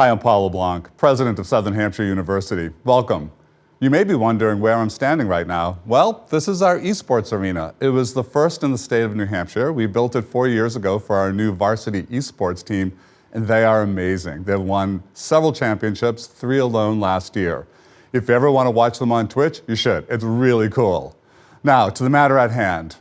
Hi, I'm Paul LeBlanc, president of Southern Hampshire University. Welcome. You may be wondering where I'm standing right now. Well, this is our esports arena. It was the first in the state of New Hampshire. We built it 4 years ago for our new varsity esports team, and they are amazing. They've won several championships, 3 alone last year. If you ever want to watch them on Twitch, you should. It's really cool. Now, to the matter at hand.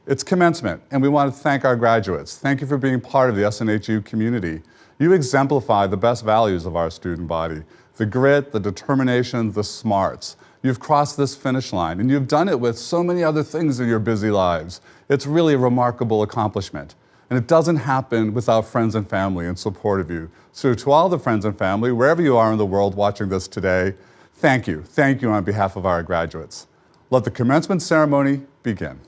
It's commencement, and we want to thank our graduates. Thank you for being part of the SNHU community. You exemplify the best values of our student body, the grit, the determination, the smarts. You've crossed this finish line, and you've done it with so many other things in your busy lives. It's really a remarkable accomplishment, and it doesn't happen without friends and family in support of you. So to all the friends and family, wherever you are in the world watching this today, thank you. Thank you on behalf of our graduates. Let the commencement ceremony begin.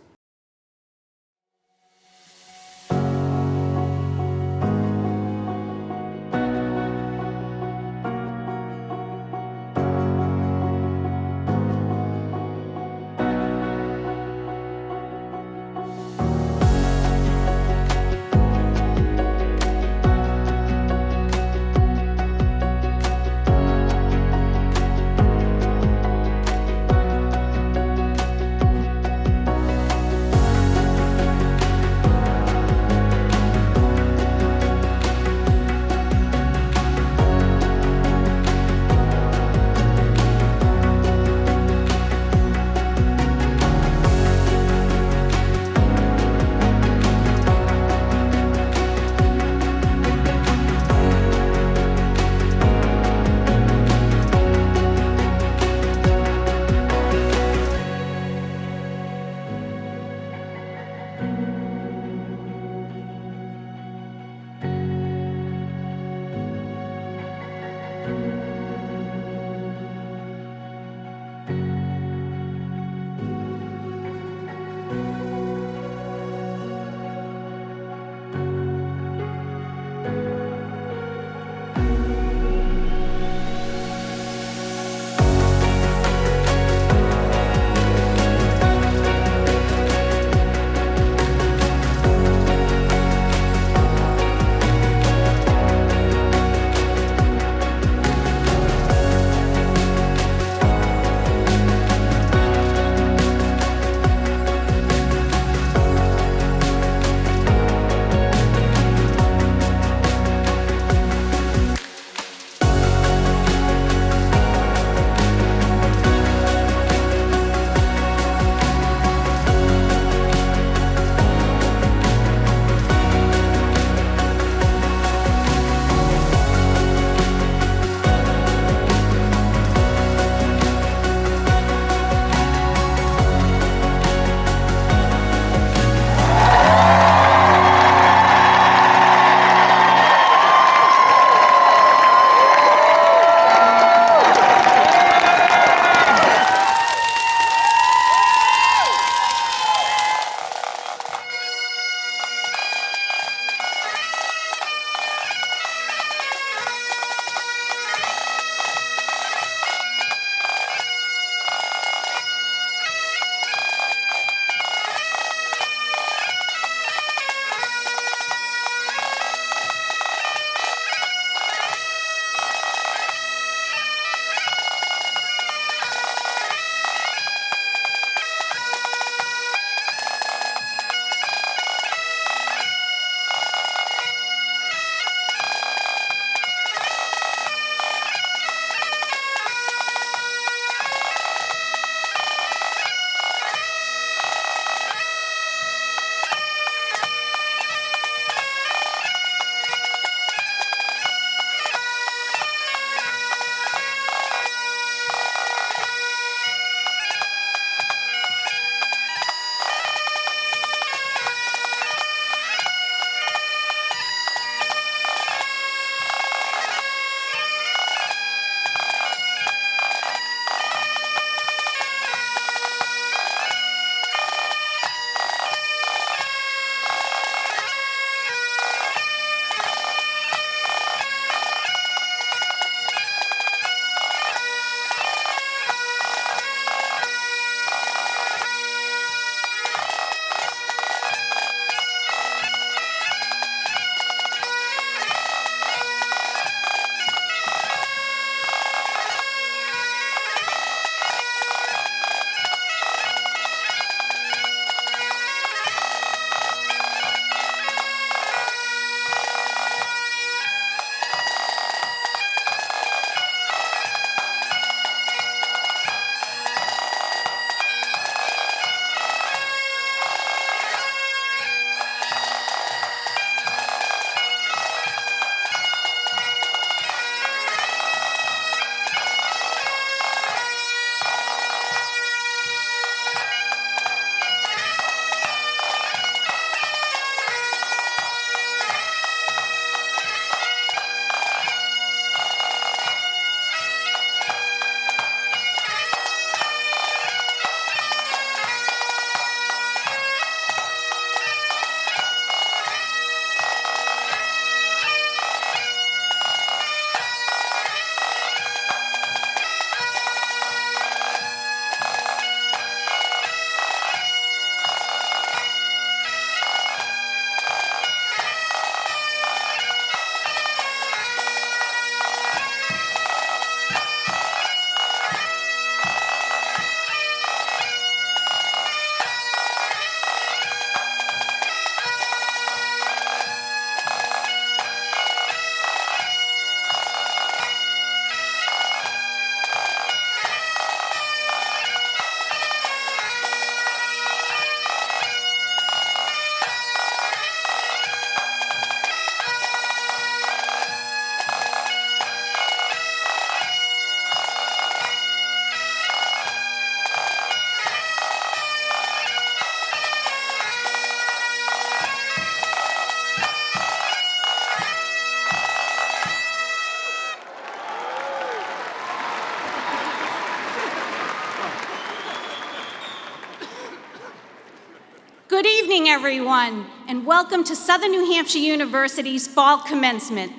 Good evening, everyone, and welcome to Southern New Hampshire University's Fall Commencement.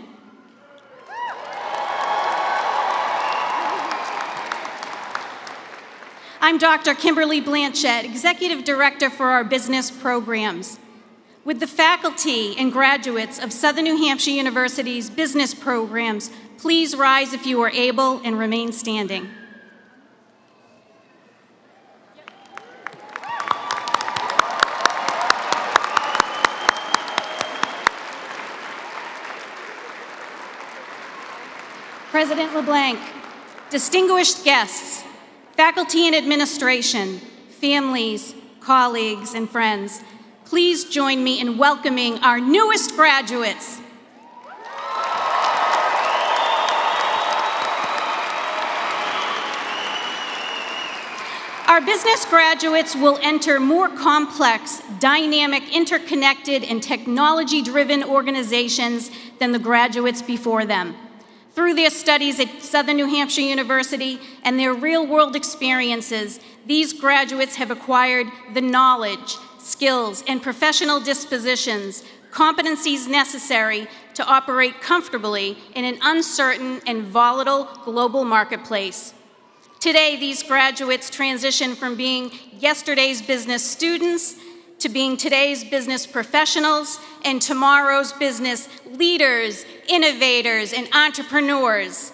I'm Dr. Kimberly Blanchett, Executive Director for our business programs. With the faculty and graduates of Southern New Hampshire University's business programs, please rise if you are able and remain standing. President LeBlanc, distinguished guests, faculty and administration, families, colleagues, and friends, please join me in welcoming our newest graduates. Our business graduates will enter more complex, dynamic, interconnected, and technology-driven organizations than the graduates before them. Through their studies at Southern New Hampshire University and their real-world experiences, these graduates have acquired the knowledge, skills, and professional dispositions, competencies necessary to operate comfortably in an uncertain and volatile global marketplace. Today, these graduates transition from being yesterday's business students to being today's business professionals and tomorrow's business leaders, innovators, and entrepreneurs.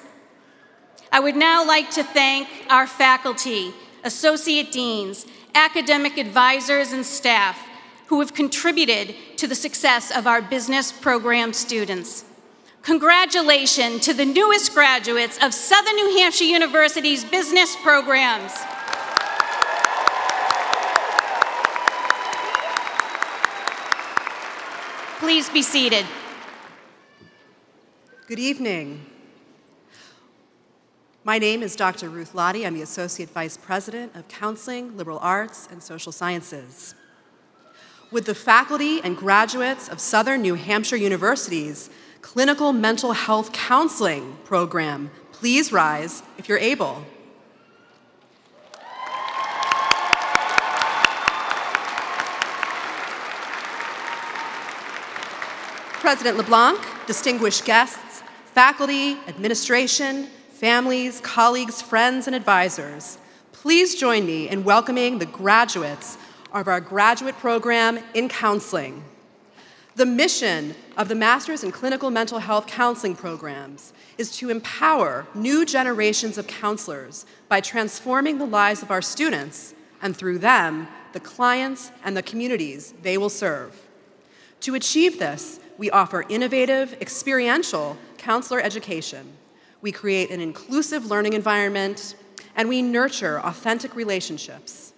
I would now like to thank our faculty, associate deans, academic advisors, and staff who have contributed to the success of our business program students. Congratulations to the newest graduates of Southern New Hampshire University's business programs. Please be seated. Good evening. My name is Dr. Ruth Lottie. I'm the Associate Vice President of Counseling, Liberal Arts, and Social Sciences. With the faculty and graduates of Southern New Hampshire University's Clinical Mental Health Counseling program, please rise if you're able. President LeBlanc, distinguished guests, faculty, administration, families, colleagues, friends, and advisors, please join me in welcoming the graduates of our graduate program in counseling. The mission of the Masters in Clinical Mental Health Counseling programs is to empower new generations of counselors by transforming the lives of our students, and through them, the clients and the communities they will serve. To achieve this, we offer innovative, experiential counselor education. We create an inclusive learning environment, and we nurture authentic relationships.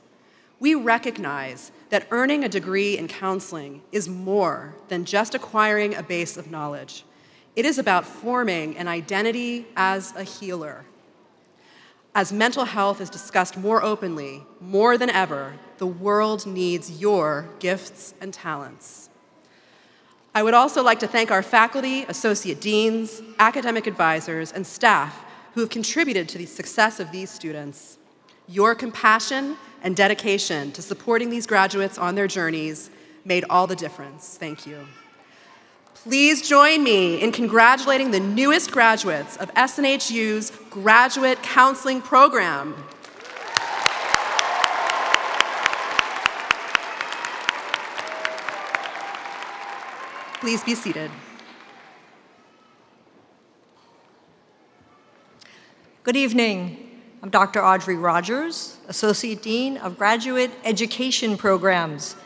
We recognize that earning a degree in counseling is more than just acquiring a base of knowledge. It is about forming an identity as a healer. As mental health is discussed more openly, more than ever, the world needs your gifts and talents. I would also like to thank our faculty, associate deans, academic advisors, and staff who have contributed to the success of these students. Your compassion and dedication to supporting these graduates on their journeys made all the difference. Thank you. Please join me in congratulating the newest graduates of SNHU's Graduate Counseling Program. Please be seated. Good evening. I'm Dr. Audrey Rogers, Associate Dean of Graduate Education Programs.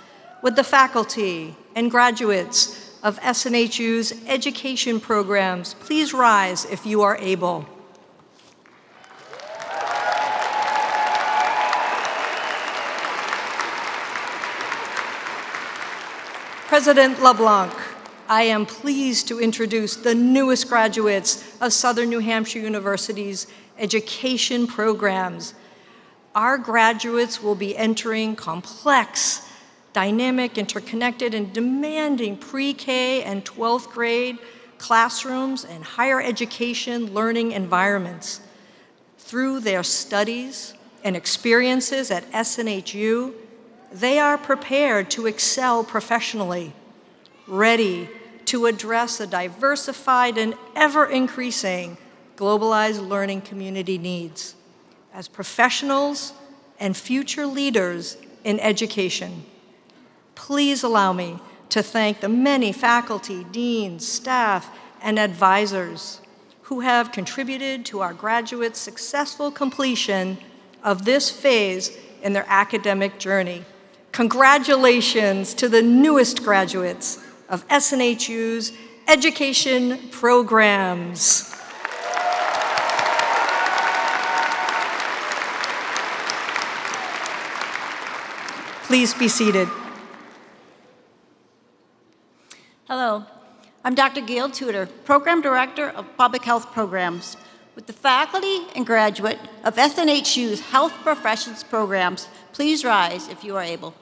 With the faculty and graduates of SNHU's education programs, please rise if you are able. President LeBlanc, I am pleased to introduce the newest graduates of Southern New Hampshire University's education programs. Our graduates will be entering complex, dynamic, interconnected, and demanding pre-K and 12th grade classrooms and higher education learning environments. Through their studies and experiences at SNHU, they are prepared to excel professionally, ready to address the diversified and ever-increasing globalized learning community needs as professionals and future leaders in education. Please allow me to thank the many faculty, deans, staff, and advisors who have contributed to our graduates' successful completion of this phase in their academic journey. Congratulations to the newest graduates of SNHU's education programs. Please be seated. Hello, I'm Dr. Gail Tudor, Program Director of Public Health Programs. With the faculty and graduate of SNHU's Health Professions Programs, please rise if you are able.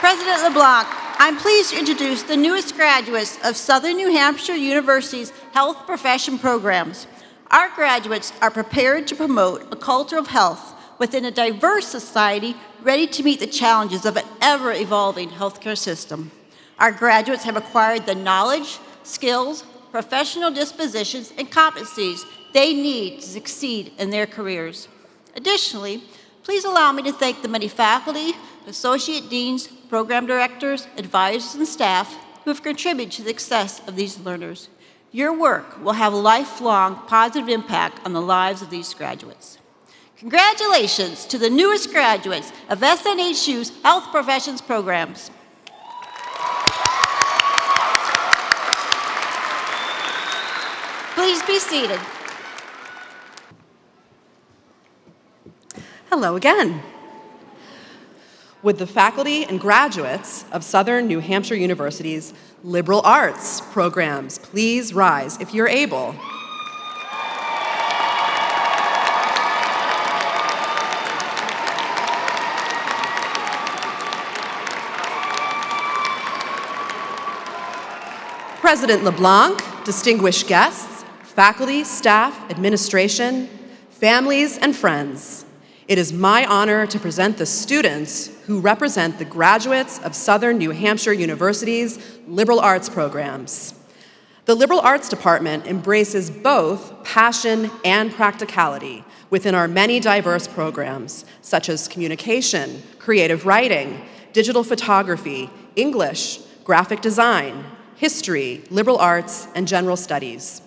President LeBlanc, I'm pleased to introduce the newest graduates of Southern New Hampshire University's Health Profession Programs. Our graduates are prepared to promote a culture of health within a diverse society ready to meet the challenges of an ever-evolving healthcare system. Our graduates have acquired the knowledge, skills, professional dispositions, and competencies they need to succeed in their careers. Additionally, please allow me to thank the many faculty, associate deans, program directors, advisors, and staff who have contributed to the success of these learners. Your work will have a lifelong positive impact on the lives of these graduates. Congratulations to the newest graduates of SNHU's Health Professions Programs. Please be seated. Hello again. Would the faculty and graduates of Southern New Hampshire University's liberal arts programs please rise if you're able? President LeBlanc, distinguished guests, faculty, staff, administration, families, and friends, it is my honor to present the students who represent the graduates of Southern New Hampshire University's liberal arts programs. The liberal arts department embraces both passion and practicality within our many diverse programs, such as communication, creative writing, digital photography, English, graphic design, history, liberal arts, and general studies.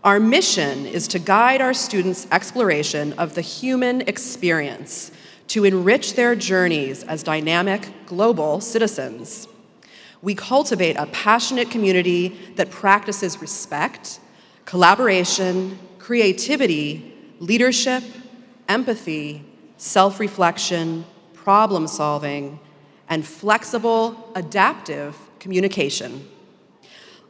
Our mission is to guide our students' exploration of the human experience to enrich their journeys as dynamic, global citizens. We cultivate a passionate community that practices respect, collaboration, creativity, leadership, empathy, self-reflection, problem-solving, and flexible, adaptive communication.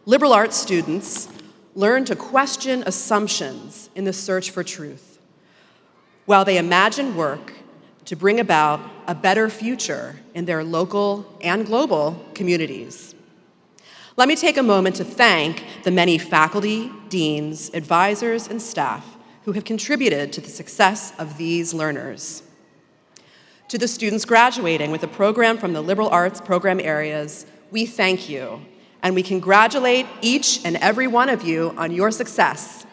Liberal arts students learn to question assumptions in the search for truth, while they imagine work to bring about a better future in their local and global communities. Let me take a moment to thank the many faculty, deans, advisors, and staff who have contributed to the success of these learners. To the students graduating with a program from the liberal arts program areas, we thank you, and we congratulate each and every one of you on your success.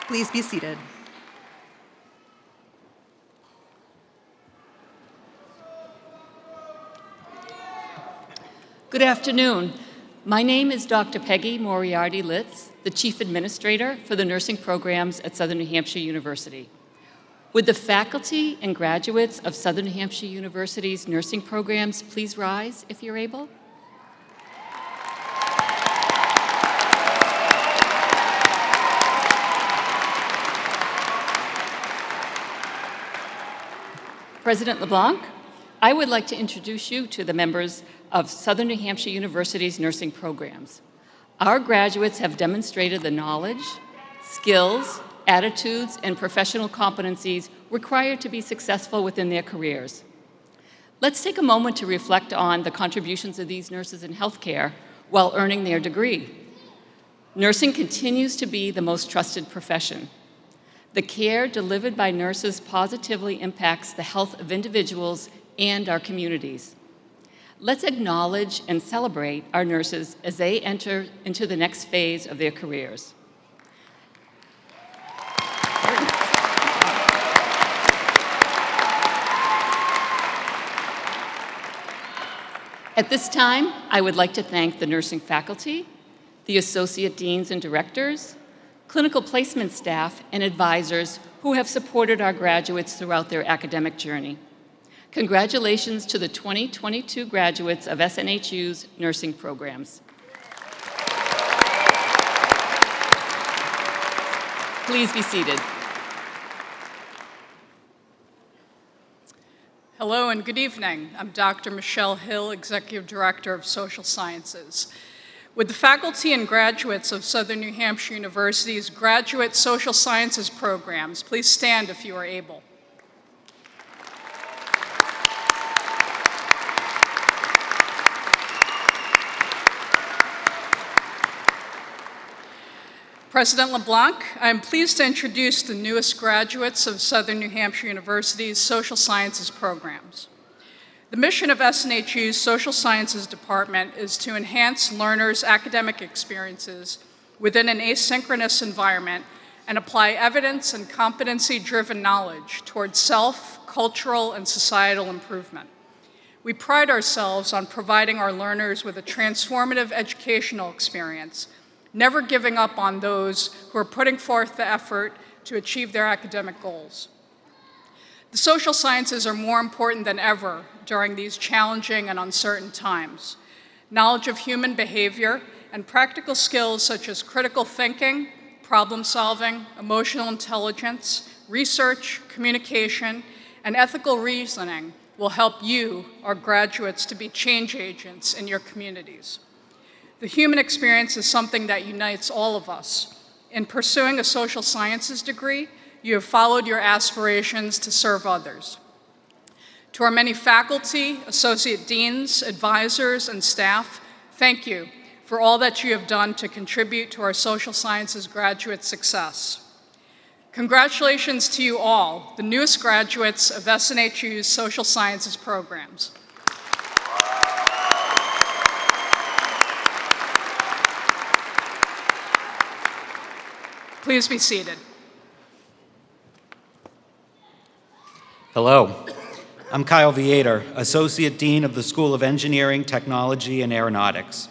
Please be seated. Good afternoon. My name is Dr. Peggy Moriarty-Litz, the Chief Administrator for the nursing programs at Southern New Hampshire University. Would the faculty and graduates of Southern New Hampshire University's nursing programs please rise if you're able? President LeBlanc, I would like to introduce you to the members of Southern New Hampshire University's nursing programs. Our graduates have demonstrated the knowledge, skills, attitudes, and professional competencies required to be successful within their careers. Let's take a moment to reflect on the contributions of these nurses in healthcare while earning their degree. Nursing continues to be the most trusted profession. The care delivered by nurses positively impacts the health of individuals and our communities. Let's acknowledge and celebrate our nurses as they enter into the next phase of their careers. At this time, I would like to thank the nursing faculty, the associate deans and directors, clinical placement staff, and advisors who have supported our graduates throughout their academic journey. Congratulations to the 2022 graduates of SNHU's nursing programs. Please be seated. Hello and good evening. I'm Dr. Michelle Hill, Executive Director of Social Sciences. Would the faculty and graduates of Southern New Hampshire University's Graduate Social Sciences programs please stand if you are able. President LeBlanc, I am pleased to introduce the newest graduates of Southern New Hampshire University's Social Sciences programs. The mission of SNHU's Social Sciences Department is to enhance learners' academic experiences within an asynchronous environment and apply evidence and competency-driven knowledge towards self, cultural, and societal improvement. We pride ourselves on providing our learners with a transformative educational experience, never giving up on those who are putting forth the effort to achieve their academic goals. The social sciences are more important than ever during these challenging and uncertain times. Knowledge of human behavior and practical skills such as critical thinking, problem solving, emotional intelligence, research, communication, and ethical reasoning will help you, our graduates, to be change agents in your communities. The human experience is something that unites all of us. In pursuing a social sciences degree, you have followed your aspirations to serve others. To our many faculty, associate deans, advisors, and staff, thank you for all that you have done to contribute to our social sciences graduate success. Congratulations to you all, the newest graduates of SNHU's social sciences programs. Please be seated. Hello, I'm Kyle Viator, Associate Dean of the School of Engineering, Technology, and Aeronautics.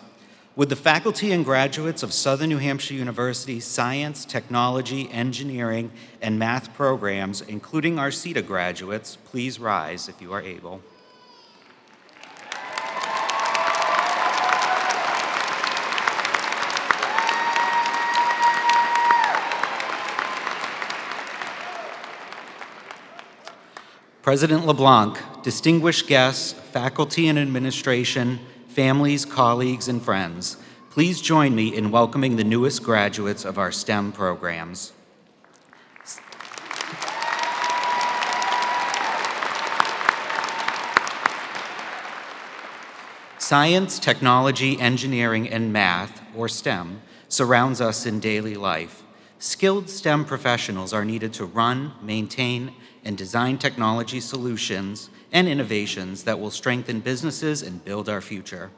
Would the faculty and graduates of Southern New Hampshire University's Science, Technology, Engineering, and Math programs, including our CETA graduates, please rise if you are able. President LeBlanc, distinguished guests, faculty and administration, families, colleagues, and friends, please join me in welcoming the newest graduates of our STEM programs. Science, technology, engineering, and math, or STEM, surrounds us in daily life. Skilled STEM professionals are needed to run, maintain, and design technology solutions and innovations that will strengthen businesses and build our future.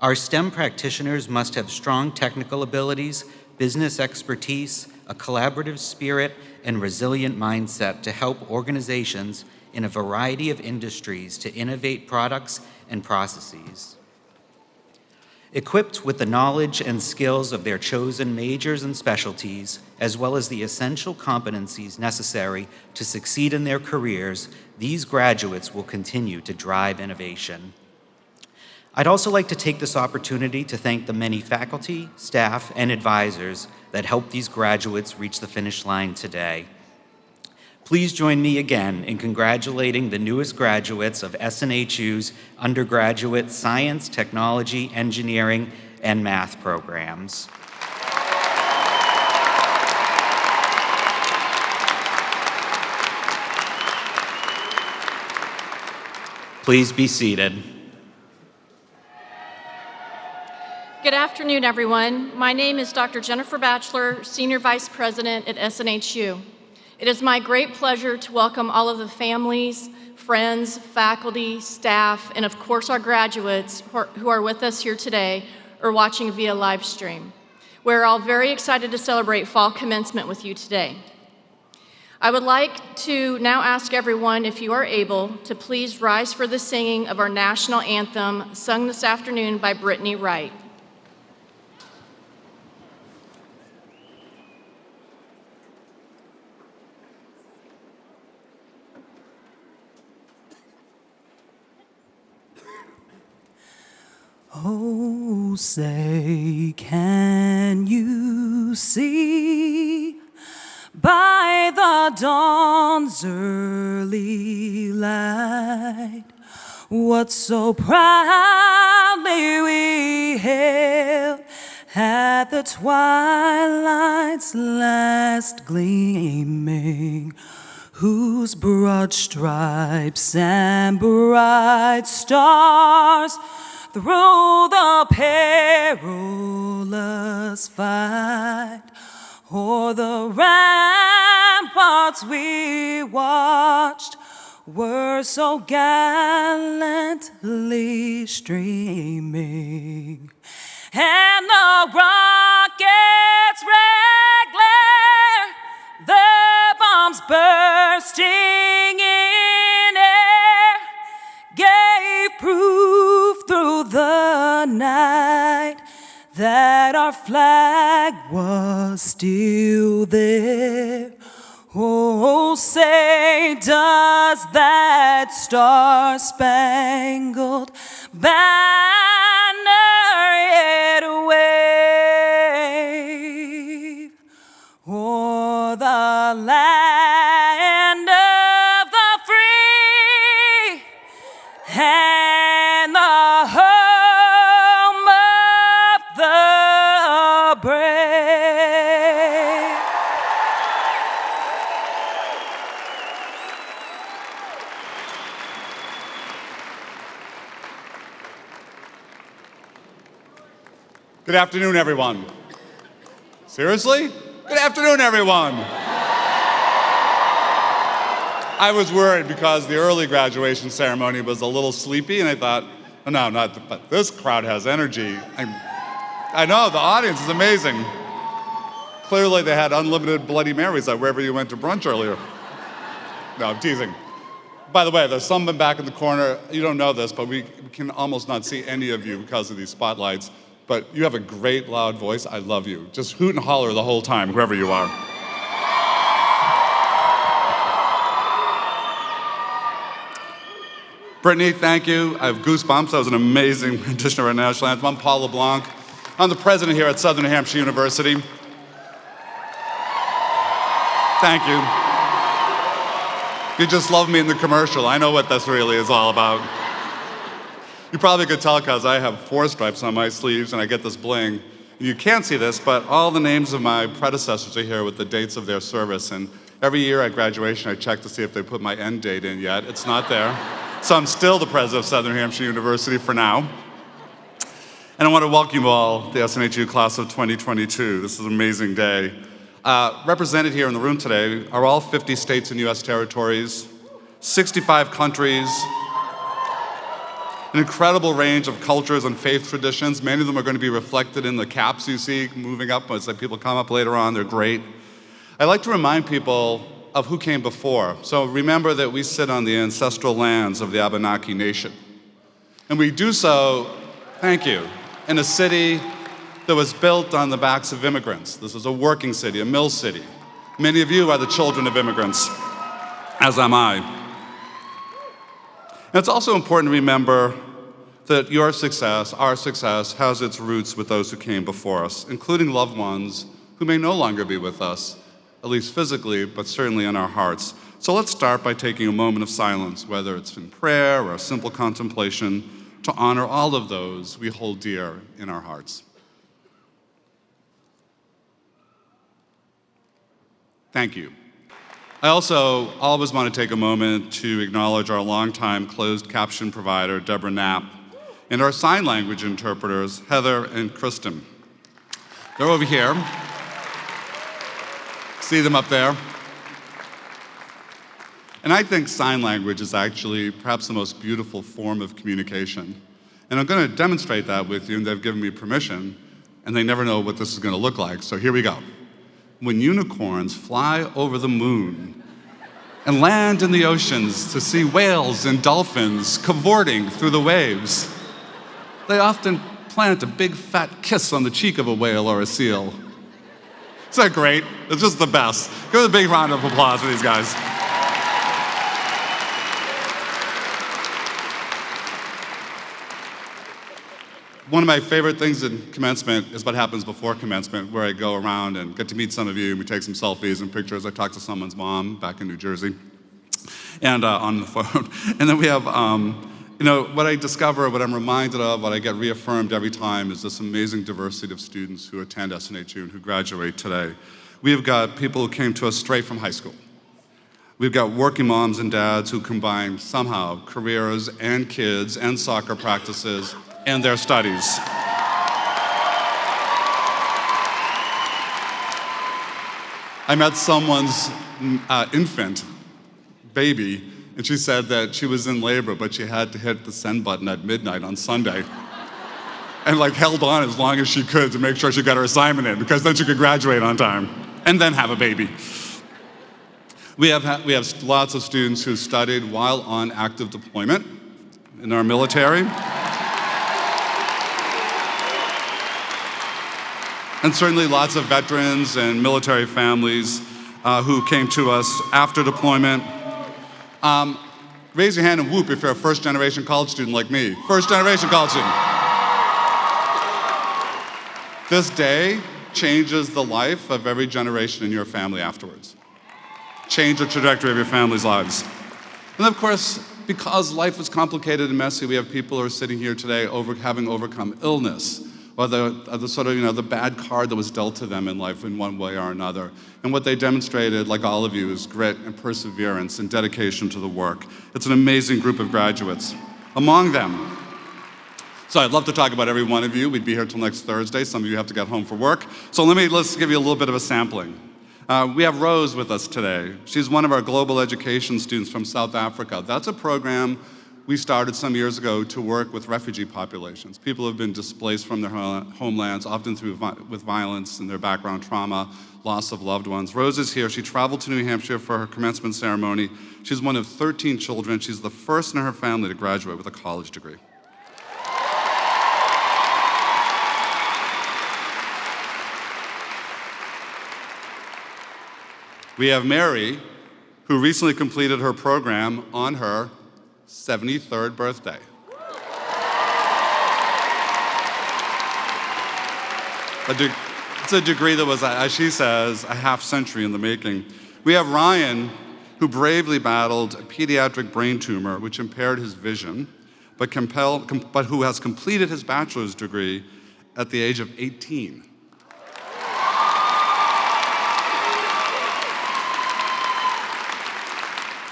Our STEM practitioners must have strong technical abilities, business expertise, a collaborative spirit, and resilient mindset to help organizations in a variety of industries to innovate products and processes. Equipped with the knowledge and skills of their chosen majors and specialties, as well as the essential competencies necessary to succeed in their careers, these graduates will continue to drive innovation. I'd also like to take this opportunity to thank the many faculty, staff, and advisors that helped these graduates reach the finish line today. Please join me again in congratulating the newest graduates of SNHU's undergraduate Science, Technology, Engineering, and Math programs. Please be seated. Good afternoon, everyone. My name is Dr. Jennifer Batchelor, Senior Vice President at SNHU. It is my great pleasure to welcome all of the families, friends, faculty, staff, and of course our graduates who are with us here today or watching via live stream. We're all very excited to celebrate fall commencement with you today. I would like to now ask everyone, if you are able, to please rise for the singing of our national anthem, sung this afternoon by Brittany Wright. Oh, say, can you see by the dawn's early light what so proudly we hailed at the twilight's last gleaming, whose broad stripes and bright stars through the perilous fight o'er the ramparts we watched were so gallantly streaming, and the rockets' red glare, their bombs bursting in air, gave proof through the night that our flag was still there. Oh, say, does that star-spangled banner yet wave o'er the land of the free and the home of the brave? Good afternoon, everyone. Seriously? Good afternoon, everyone. I was worried because the early graduation ceremony was a little sleepy, and I thought, oh, no, but this crowd has energy. I know, the audience is amazing. Clearly they had unlimited Bloody Marys at wherever you went to brunch earlier. No, I'm teasing. By the way, there's someone back in the corner. You don't know this, but we can almost not see any of you because of these spotlights. But you have a great loud voice. I love you. Just hoot and holler the whole time, whoever you are. Brittany, thank you. I have goosebumps. That was an amazing rendition of our national anthem. I'm Paul LeBlanc. I'm the president here at Southern New Hampshire University. Thank you. You just love me in the commercial. I know what this really is all about. You probably could tell because I have 4 stripes on my sleeves and I get this bling. You can't see this, but all the names of my predecessors are here with the dates of their service. And every year at graduation, I check to see if they put my end date in yet. It's not there. So I'm still the president of Southern New Hampshire University for now. And I want to welcome you all, the SNHU class of 2022. This is an amazing day. Represented here in the room today are all 50 states and US territories, 65 countries, an incredible range of cultures and faith traditions. Many of them are going to be reflected in the caps you see moving up as people come up later on. They're great. I like to remind people of who came before. So remember that we sit on the ancestral lands of the Abenaki Nation. And we do so, thank you, in a city that was built on the backs of immigrants. This is a working city, a mill city. Many of you are the children of immigrants, as am I. And it's also important to remember that your success, our success, has its roots with those who came before us, including loved ones who may no longer be with us, at least physically, but certainly in our hearts. So let's start by taking a moment of silence, whether it's in prayer or a simple contemplation, to honor all of those we hold dear in our hearts. Thank you. I also always want to take a moment to acknowledge our longtime closed caption provider, Deborah Knapp, and our sign language interpreters, Heather and Kristen. They're over here. See them up there? And I think sign language is actually perhaps the most beautiful form of communication. And I'm going to demonstrate that with you, and they've given me permission, and they never know what this is going to look like, so here we go. When unicorns fly over the moon and land in the oceans to see whales and dolphins cavorting through the waves, they often plant a big fat kiss on the cheek of a whale or a seal. Isn't that great? It's just the best. Give a big round of applause for these guys. One of my favorite things in commencement is what happens before commencement, where I go around and get to meet some of you, and we take some selfies and pictures. I talk to someone's mom back in New Jersey, and on the phone. And then we have, what I discover, what I'm reminded of, what I get reaffirmed every time is this amazing diversity of students who attend SNHU and who graduate today. We have got people who came to us straight from high school. We've got working moms and dads who combine somehow careers and kids and soccer practices and their studies. I met someone's infant baby, and she said that she was in labor, but she had to hit the send button at midnight on Sunday and held on as long as she could to make sure she got her assignment in, because then she could graduate on time and then have a baby. We have lots of students who studied while on active deployment in our military. And certainly lots of veterans and military families who came to us after deployment. Raise your hand and whoop if you're a first-generation college student like me. First-generation college student. This day changes the life of every generation in your family afterwards. Change the trajectory of your family's lives. And of course, because life is complicated and messy, we have people who are sitting here today having overcome illness, or the bad card that was dealt to them in life in one way or another. And what they demonstrated, like all of you, is grit and perseverance and dedication to the work. It's an amazing group of graduates. Among them, so I'd love to talk about every one of you. We'd be here till next Thursday. Some of you have to get home for work. So let's give you a little bit of a sampling. We have Rose with us today. She's one of our global education students from South Africa. That's a program we started some years ago to work with refugee populations. People who have been displaced from their homelands, often with violence and their background trauma, loss of loved ones. Rose is here. She traveled to New Hampshire for her commencement ceremony. She's one of 13 children. She's the first in her family to graduate with a college degree. We have Mary, who recently completed her program on her 73rd birthday. It's a degree that was, as she says, a half century in the making. We have Ryan, who bravely battled a pediatric brain tumor which impaired his vision, but who has completed his bachelor's degree at the age of 18.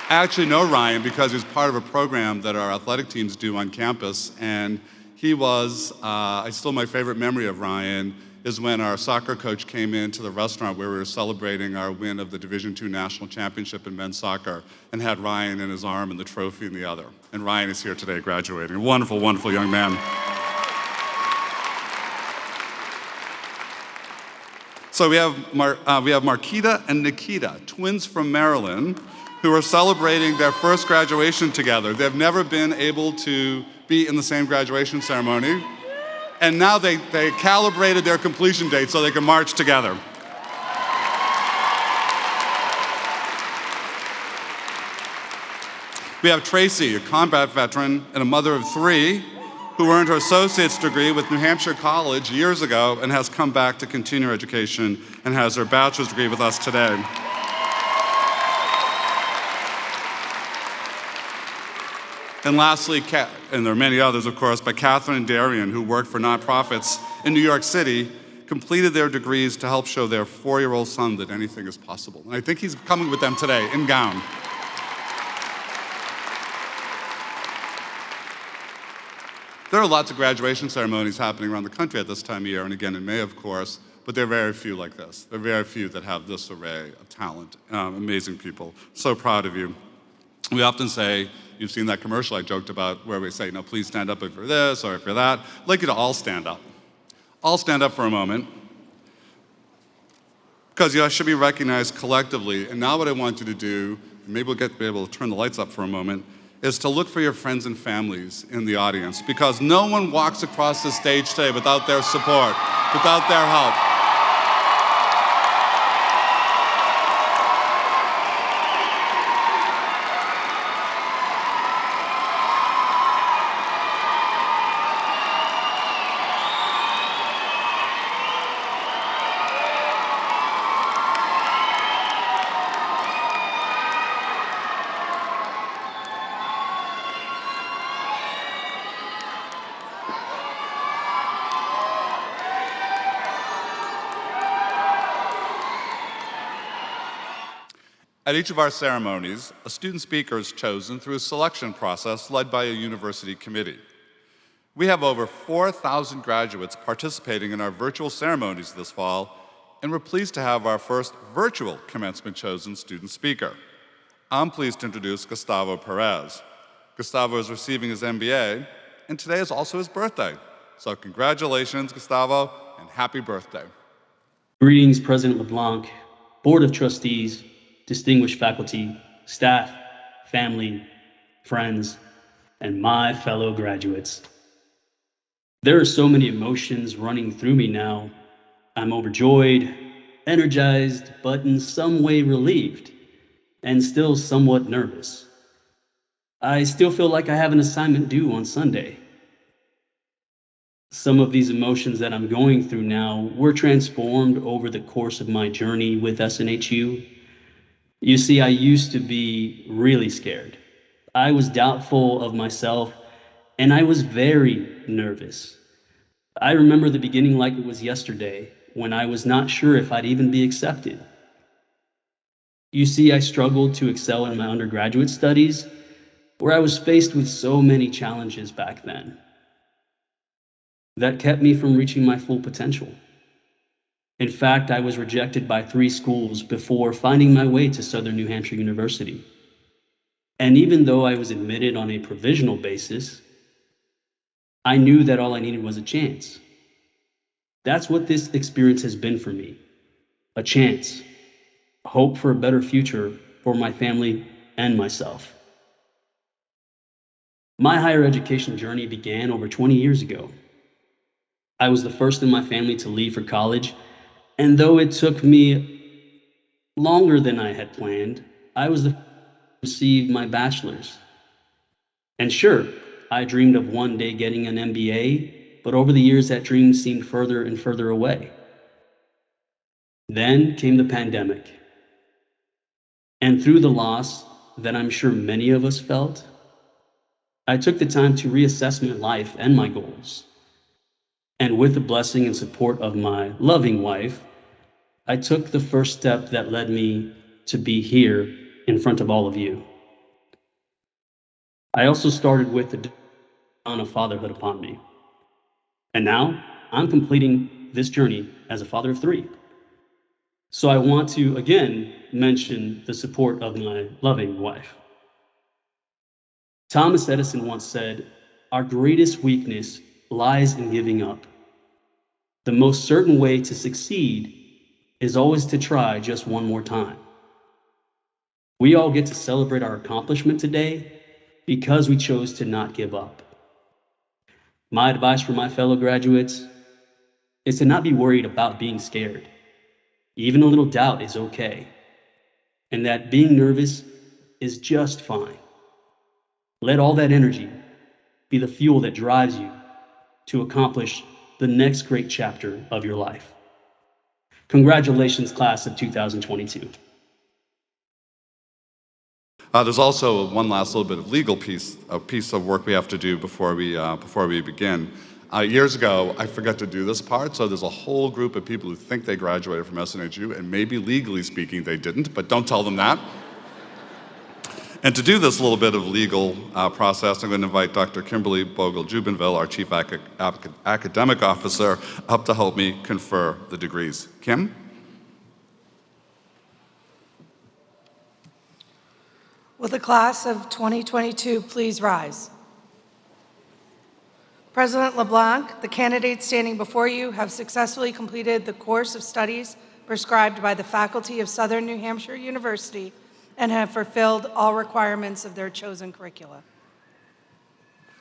I actually know Ryan because he's part of a program that our athletic teams do on campus, and he was, still my favorite memory of Ryan is when our soccer coach came into the restaurant where we were celebrating our win of the Division II National Championship in men's soccer, and had Ryan in his arm and the trophy in the other. And Ryan is here today graduating. A wonderful, wonderful young man. So we have Marquita and Nikita, twins from Maryland, who are celebrating their first graduation together. They've never been able to be in the same graduation ceremony, and now they calibrated their completion date so they can march together. We have Tracy, a combat veteran and a mother of 3, who earned her associate's degree with New Hampshire College years ago and has come back to continue her education and has her bachelor's degree with us today. And lastly, and there are many others, of course, but Catherine and Darian, who work for nonprofits in New York City, completed their degrees to help show their 4-year-old son that anything is possible. And I think he's coming with them today in gown. There are lots of graduation ceremonies happening around the country at this time of year, and again in May, of course, but there are very few like this. There are very few that have this array of talent, amazing people. So proud of you. We often say, you've seen that commercial I joked about where we say, please stand up if you're this or if you're that. I'd like you to all stand up. All stand up for a moment, because you should be recognized collectively. And now what I want you to do, and maybe we'll be able to turn the lights up for a moment, is to look for your friends and families in the audience, because no one walks across the stage today without their support, without their help. At each of our ceremonies, a student speaker is chosen through a selection process led by a university committee. We have over 4,000 graduates participating in our virtual ceremonies this fall, and we're pleased to have our first virtual commencement chosen student speaker. I'm pleased to introduce Gustavo Perez. Gustavo is receiving his MBA, and today is also his birthday. So congratulations, Gustavo, and happy birthday. Greetings, President LeBlanc, Board of Trustees, distinguished faculty, staff, family, friends, and my fellow graduates. There are so many emotions running through me now. I'm overjoyed, energized, but in some way relieved, and still somewhat nervous. I still feel like I have an assignment due on Sunday. Some of these emotions that I'm going through now were transformed over the course of my journey with SNHU. You see, I used to be really scared. I was doubtful of myself, and I was very nervous. I remember the beginning like it was yesterday, when I was not sure if I'd even be accepted. You see, I struggled to excel in my undergraduate studies, where I was faced with so many challenges back then that kept me from reaching my full potential. In fact, I was rejected by 3 schools before finding my way to Southern New Hampshire University. And even though I was admitted on a provisional basis, I knew that all I needed was a chance. That's what this experience has been for me. A chance, hope for a better future for my family and myself. My higher education journey began over 20 years ago. I was the first in my family to leave for college, and though it took me longer than I had planned, I was the first to receive my bachelor's. And sure, I dreamed of one day getting an MBA, but over the years that dream seemed further and further away. Then came the pandemic. And through the loss that I'm sure many of us felt, I took the time to reassess my life and my goals. And with the blessing and support of my loving wife, I took the first step that led me to be here in front of all of you. I also started with the dawn of fatherhood upon me. And now I'm completing this journey as a father of 3. So I want to again mention the support of my loving wife. Thomas Edison once said, "Our greatest weakness lies in giving up. The most certain way to succeed is always to try just one more time." We all get to celebrate our accomplishment today because we chose to not give up. My advice for my fellow graduates is to not be worried about being scared. Even a little doubt is okay, and that being nervous is just fine. Let all that energy be the fuel that drives you to accomplish the next great chapter of your life. Congratulations, class of 2022. There's also one last little bit of legal piece of work we have to do before we begin. Years ago, I forgot to do this part, so there's a whole group of people who think they graduated from SNHU, and maybe legally speaking they didn't, but don't tell them that. And to do this little bit of legal process, I'm going to invite Dr. Kimberly Bogle-Jubinville, our Chief Academic Officer, up to help me confer the degrees. Kim? Will the class of 2022 please rise? President LeBlanc, the candidates standing before you have successfully completed the course of studies prescribed by the faculty of Southern New Hampshire University and have fulfilled all requirements of their chosen curricula.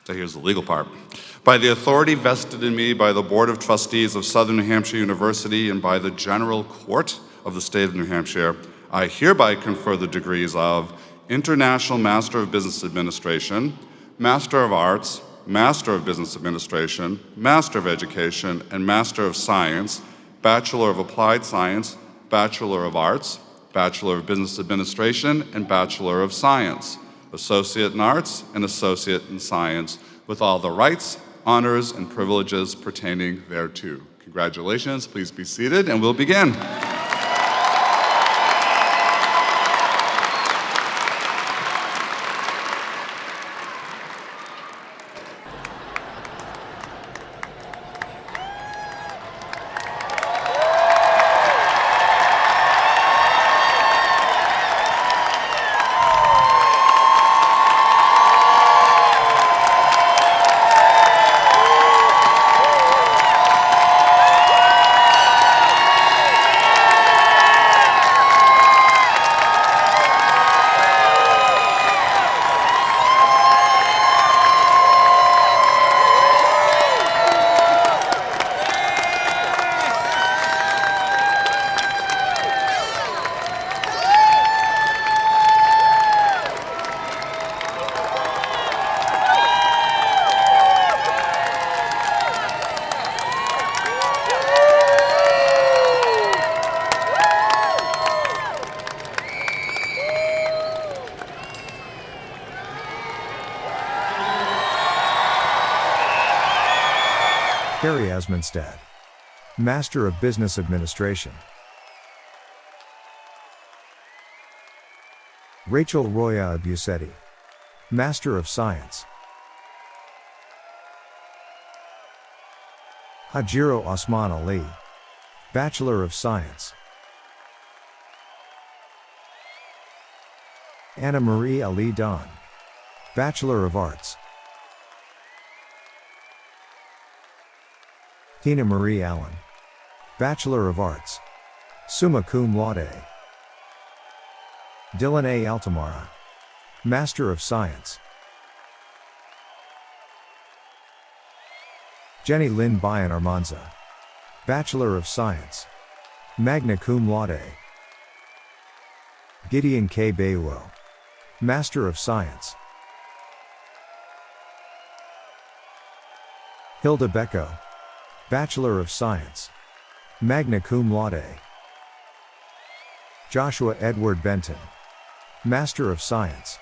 So here's the legal part. By the authority vested in me by the Board of Trustees of Southern New Hampshire University and by the General Court of the State of New Hampshire, I hereby confer the degrees of International Master of Business Administration, Master of Arts, Master of Business Administration, Master of Education, and Master of Science, Bachelor of Applied Science, Bachelor of Arts, Bachelor of Business Administration, and Bachelor of Science, Associate in Arts, and Associate in Science, with all the rights, honors, and privileges pertaining thereto. Congratulations, please be seated, and we'll begin. Carrie Asmonstad, Master of Business Administration. Rachel Roya Abusetti, Master of Science. Hajiro Osman Ali, Bachelor of Science. Anna Marie Ali Don, Bachelor of Arts. Tina Marie Allen, Bachelor of Arts, summa cum laude. Dylan A. Altamara, Master of Science. Jenny Lynn Bayan Armanza, Bachelor of Science, magna cum laude. Gideon K. Bayuo, Master of Science. Hilda Becko, Bachelor of Science, magna cum laude. Joshua Edward Benton, Master of Science.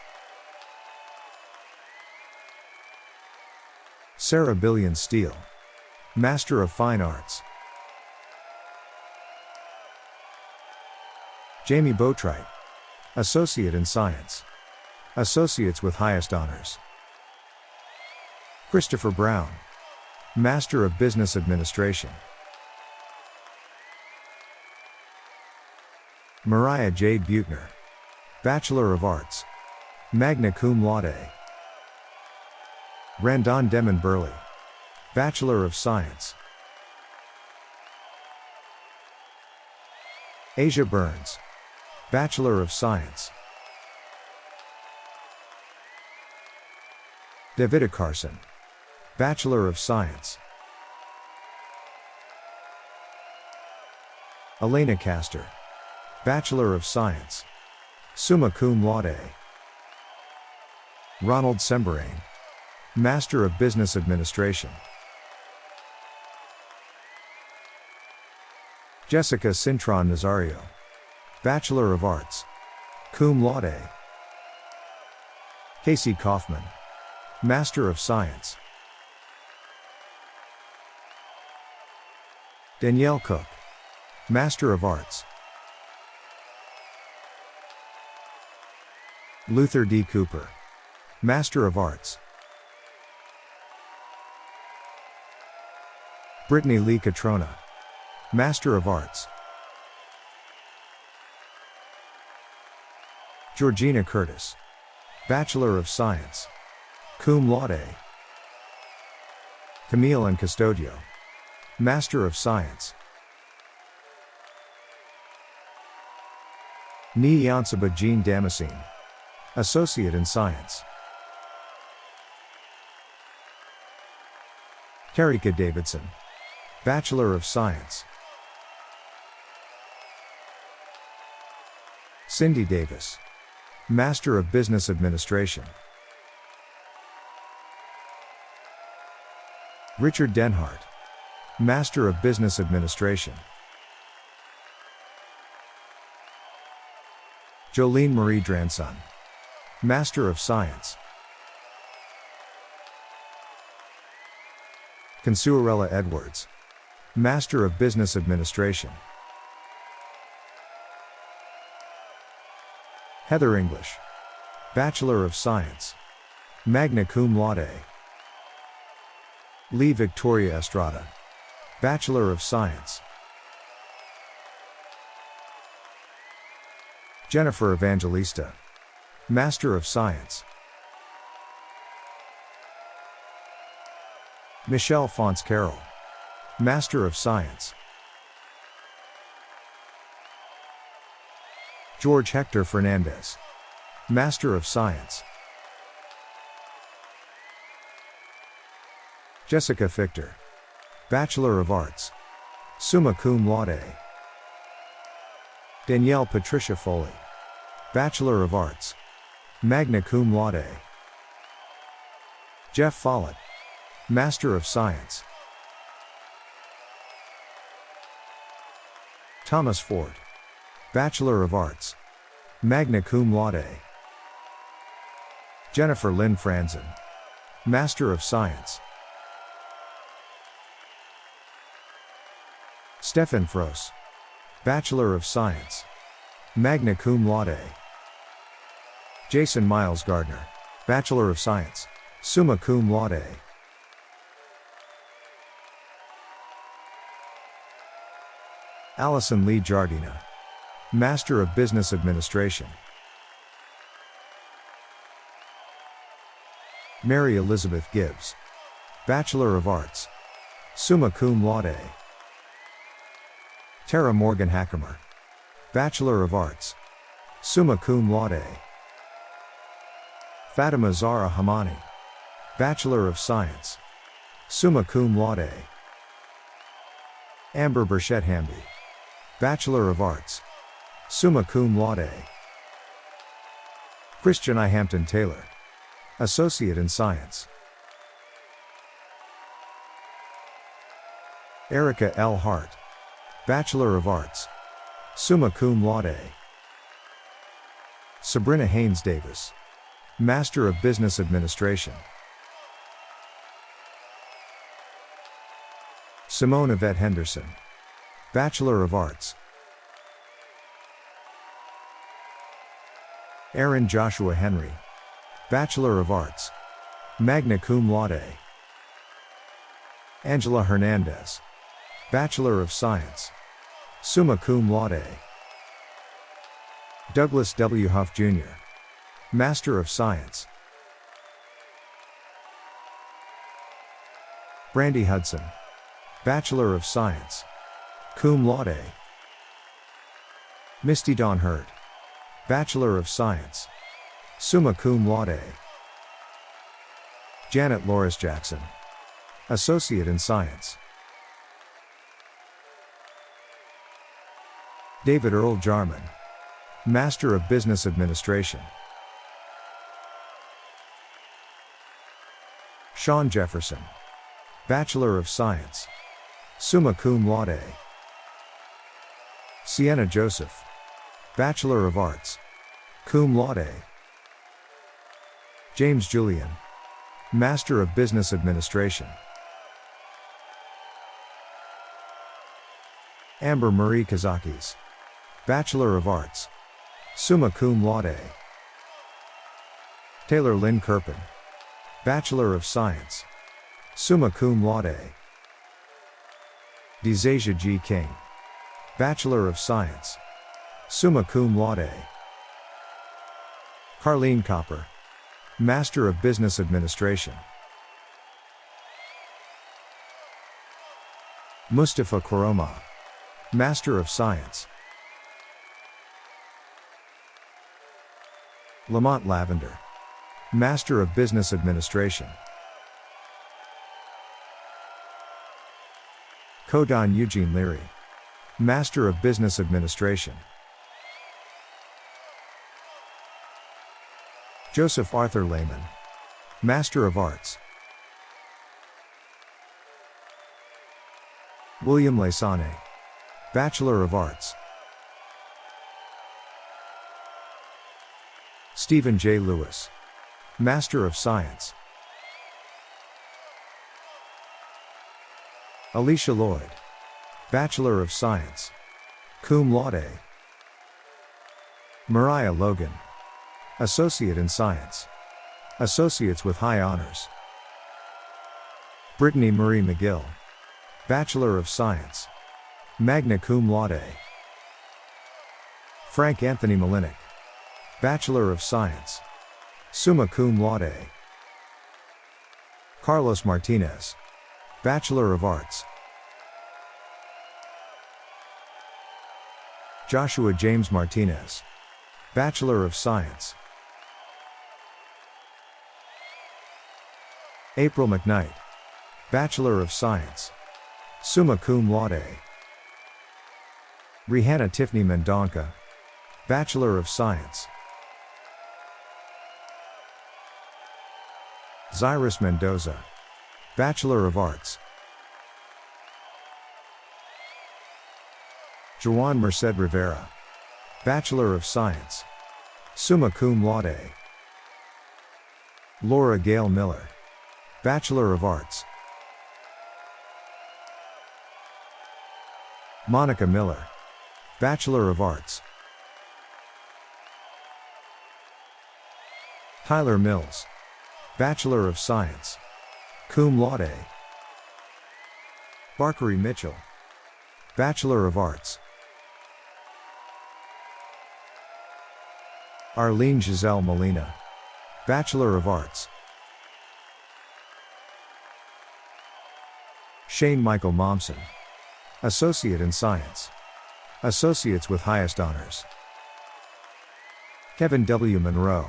Sarah Billion Steele, Master of Fine Arts. Jamie Boatwright, Associate in Science, Associates with highest honors. Christopher Brown, Master of Business Administration. Mariah Jade Buettner, Bachelor of Arts, magna cum laude. Randon Demon Burley, Bachelor of Science. Asia Burns, Bachelor of Science. Davida Carson, Bachelor of Science. Elena Castor, Bachelor of Science, summa cum laude. Ronald Semberane, Master of Business Administration. Jessica Cintron Nazario, Bachelor of Arts, cum laude. Casey Kaufman, Master of Science. Danielle Cook, Master of Arts. Luther D. Cooper, Master of Arts. Brittany Lee Catrona, Master of Arts. Georgina Curtis, Bachelor of Science, cum laude. Camille and Custodio, Master of Science. Nyansaba Jean Damascene, Associate in Science. Karika Davidson, Bachelor of Science. Cindy Davis, Master of Business Administration. Richard Denhart, Master of Business Administration. Jolene Marie Dranson, Master of Science. Consuarella Edwards, Master of Business Administration. Heather English, Bachelor of Science, magna cum laude. Lee Victoria Estrada, Bachelor of Science. Jennifer Evangelista, Master of Science. Michelle Fonts Carroll, Master of Science. George Hector Fernandez, Master of Science. Jessica Fichter, Bachelor of Arts, summa cum laude. Danielle Patricia Foley, Bachelor of Arts, magna cum laude. Jeff Follett, Master of Science. Thomas Ford, Bachelor of Arts, magna cum laude. Jennifer Lynn Franzen, Master of Science. Stefan Froese, Bachelor of Science, magna cum laude. Jason Miles Gardner, Bachelor of Science, summa cum laude. Allison Lee Jardina, Master of Business Administration. Mary Elizabeth Gibbs, Bachelor of Arts, summa cum laude. Tara Morgan Hackemer, Bachelor of Arts, summa cum laude. Fatima Zahra Hamani, Bachelor of Science, summa cum laude. Amber Burchett Hamby, Bachelor of Arts, summa cum laude. Christian I. Hampton Taylor, Associate in Science. Erica L. Hart, Bachelor of Arts, summa cum laude. Sabrina Haynes Davis, Master of Business Administration. Simone Yvette Henderson, Bachelor of Arts. Aaron Joshua Henry, Bachelor of Arts, magna cum laude. Angela Hernandez, Bachelor of Science, summa cum laude. Douglas W. Huff Jr., Master of Science. Brandy Hudson, Bachelor of Science, cum laude. Misty Dawn Hurd, Bachelor of Science, summa cum laude. Janet Loris Jackson, Associate in Science. David Earl Jarman, Master of Business Administration. Sean Jefferson, Bachelor of Science, summa cum laude. Sienna Joseph, Bachelor of Arts, cum laude. James Julian, Master of Business Administration. Amber Marie Kazakis, Bachelor of Arts, summa cum laude. Taylor Lynn Kirpin, Bachelor of Science, summa cum laude. Dezasia G. King, Bachelor of Science, summa cum laude. Carlene Copper, Master of Business Administration. Mustafa Koroma, Master of Science. Lamont Lavender, Master of Business Administration. Kodon Eugene Leary, Master of Business Administration. Joseph Arthur Lehman, Master of Arts. William Lesane, Bachelor of Arts. Stephen J. Lewis, Master of Science. Alicia Lloyd, Bachelor of Science, cum laude. Mariah Logan, Associate in Science, Associates with High Honors. Brittany Marie McGill, Bachelor of Science, magna cum laude. Frank Anthony Malinick, Bachelor of Science, summa cum laude. Carlos Martinez, Bachelor of Arts. Joshua James Martinez, Bachelor of Science. April McKnight, Bachelor of Science, summa cum laude. Rihanna Tiffany Mendonca, Bachelor of Science. Zyrus Mendoza, Bachelor of Arts. Jawan Merced Rivera, Bachelor of Science, summa cum laude. Laura Gail Miller, Bachelor of Arts. Monica Miller, Bachelor of Arts. Tyler Mills, Bachelor of Science, cum laude. Barkery Mitchell, Bachelor of Arts. Arlene Giselle Molina, Bachelor of Arts. Shane Michael Momsen, Associate in Science, Associates with Highest Honors. Kevin W. Monroe,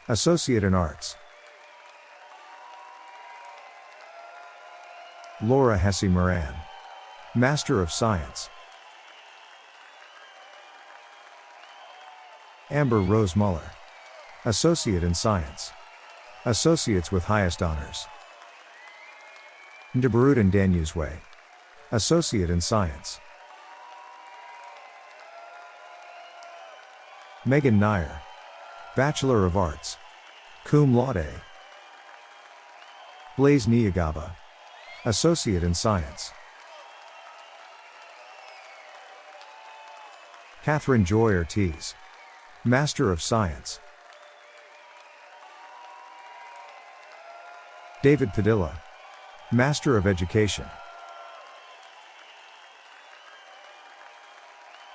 Associate in Arts. Laura Hesse Moran, Master of Science. Amber Rose Muller, Associate in Science, Associates with Highest Honors. Ndebarudin Danyuzwe, Associate in Science. Megan Nair, Bachelor of Arts, cum laude. Blaze Nyagaba, Associate in Science. Catherine Joy Ortiz, Master of Science. David Padilla, Master of Education.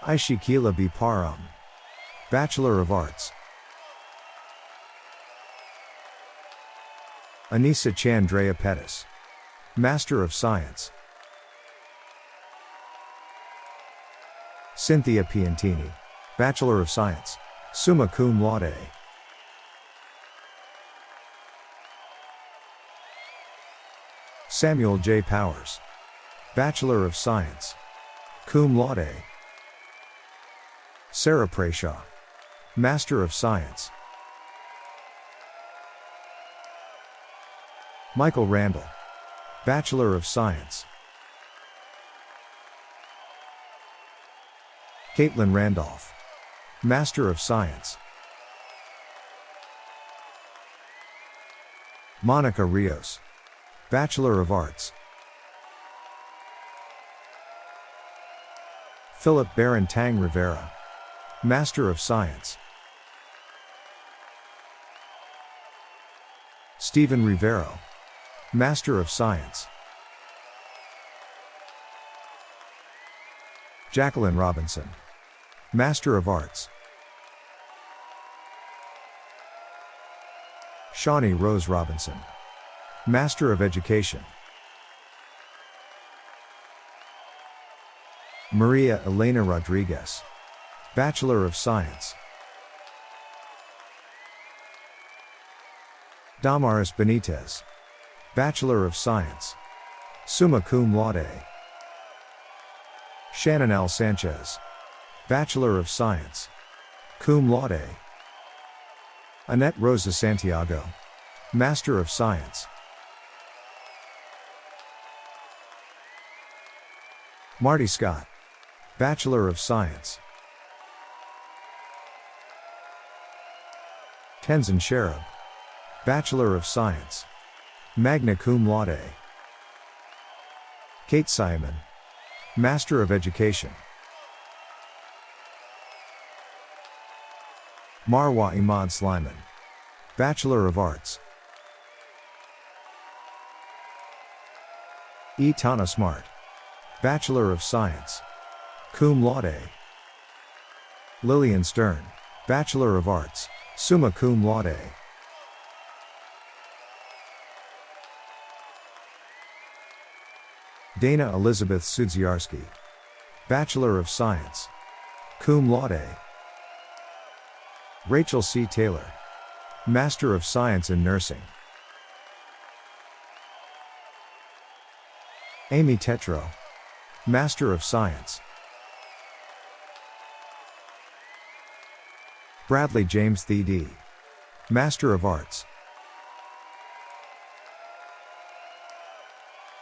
Aishikila B. Param, Bachelor of Arts. Anissa Chandrea Pettis, Master of Science. Cynthia Piantini, Bachelor of Science, summa cum laude. Samuel J. Powers, Bachelor of Science, cum laude. Sarah Prayshaw, Master of Science. Michael Randall, Bachelor of Science. Caitlin Randolph, Master of Science. Monica Rios, Bachelor of Arts. Philip Baron Tang Rivera, Master of Science. Stephen Rivero, Master of Science. Jacqueline Robinson, Master of Arts. Shawnee Rose Robinson, Master of Education. Maria Elena Rodriguez, Bachelor of Science. Damaris Benitez, Bachelor of Science, summa cum laude. Shannon L. Sanchez, Bachelor of Science, cum laude. Annette Rosa Santiago, Master of Science. Marty Scott, Bachelor of Science. Tenzin Cherub, Bachelor of Science, magna cum laude. Kate Simon, Master of Education. Marwa Imad Sliman, Bachelor of Arts. E. Tana Smart, Bachelor of Science, cum laude. Lillian Stern, Bachelor of Arts, summa cum laude. Dana Elizabeth Sudziarski, Bachelor of Science, cum laude. Rachel C. Taylor, Master of Science in Nursing. Amy Tetro, Master of Science. Bradley James Thede, Master of Arts.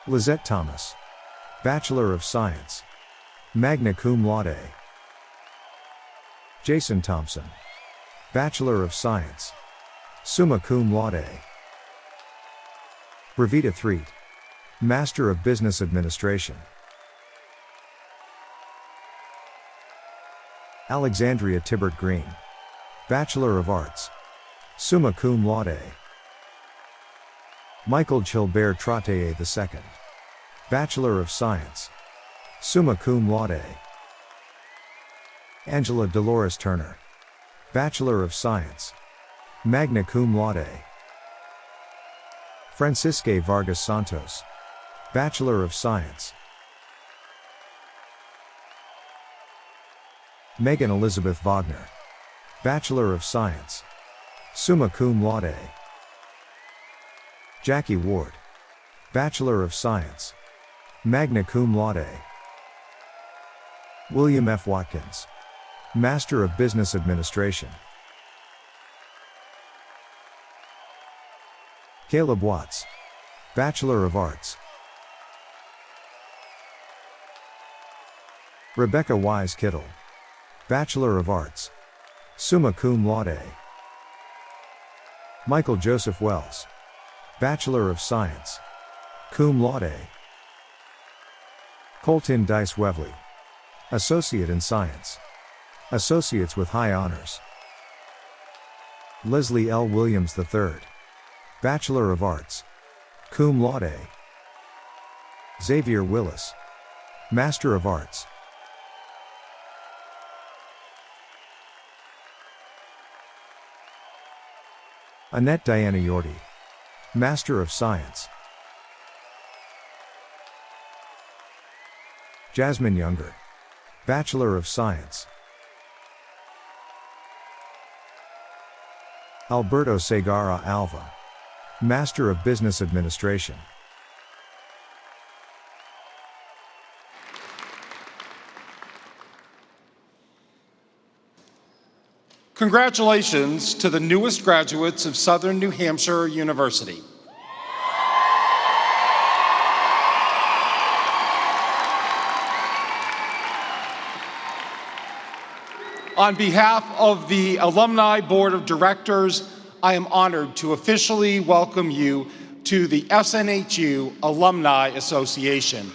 Lizette Thomas, Bachelor of Science, magna cum laude. Jason Thompson, Bachelor of Science, summa cum laude. Ravita Threet, Master of Business Administration. Alexandria Tibbert Green, Bachelor of Arts, summa cum laude. Michael Chilbert Trottier II, Bachelor of Science, summa cum laude. Angela Dolores Turner, Bachelor of Science, magna cum laude. Francisque Vargas Santos, Bachelor of Science. Megan Elizabeth Wagner, Bachelor of Science, summa cum laude. Jackie Ward, Bachelor of Science, magna cum laude. William F. Watkins, Master of Business Administration. Caleb Watts, Bachelor of Arts. Rebecca Wise Kittle, Bachelor of Arts, summa cum laude. Michael Joseph Wells, Bachelor of Science, cum laude. Colton Dice Wevley, Associate in Science, Associates with High Honors. Leslie L. Williams III, Bachelor of Arts, cum laude. Xavier Willis, Master of Arts. Annette Diana Yorty, Master of Science. Jasmine Younger, Bachelor of Science. Alberto Segarra Alva, Master of Business Administration. Congratulations to the newest graduates of Southern New Hampshire University. On behalf of the Alumni Board of Directors, I am honored to officially welcome you to the SNHU Alumni Association.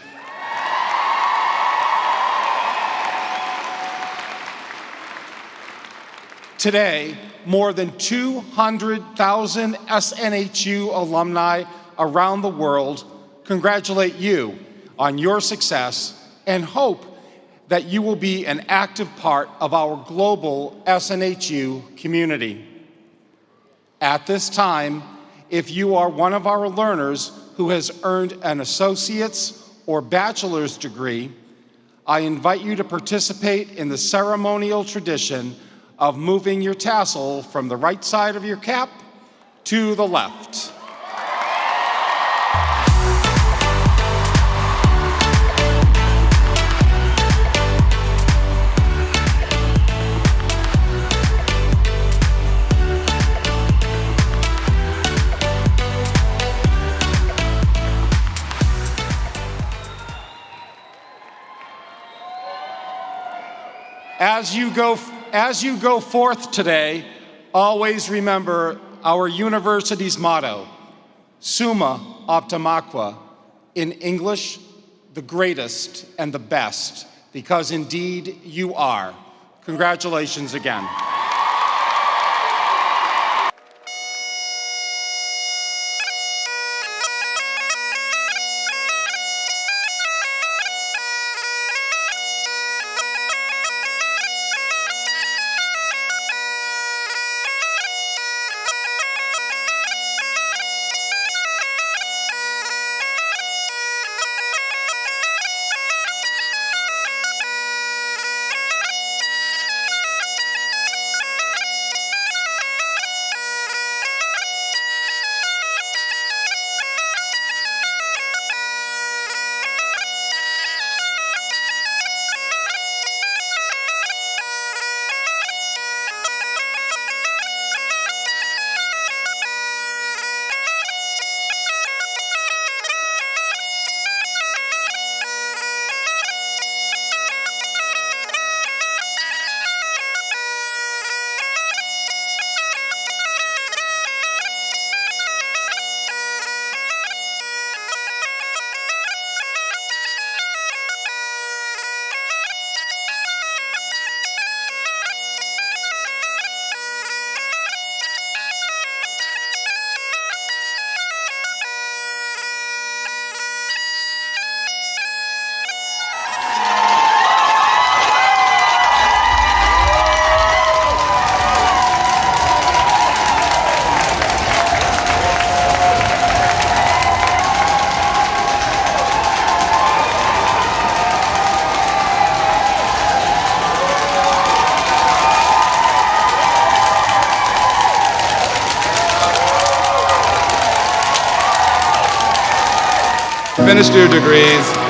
Today, more than 200,000 SNHU alumni around the world congratulate you on your success and hope that you will be an active part of our global SNHU community. At this time, if you are one of our learners who has earned an associate's or bachelor's degree, I invite you to participate in the ceremonial tradition of moving your tassel from the right side of your cap to the left. As you go forth today, always remember our university's motto, Summa Optimaque, in English, the greatest and the best, because indeed you are. Congratulations again. Finished your degrees,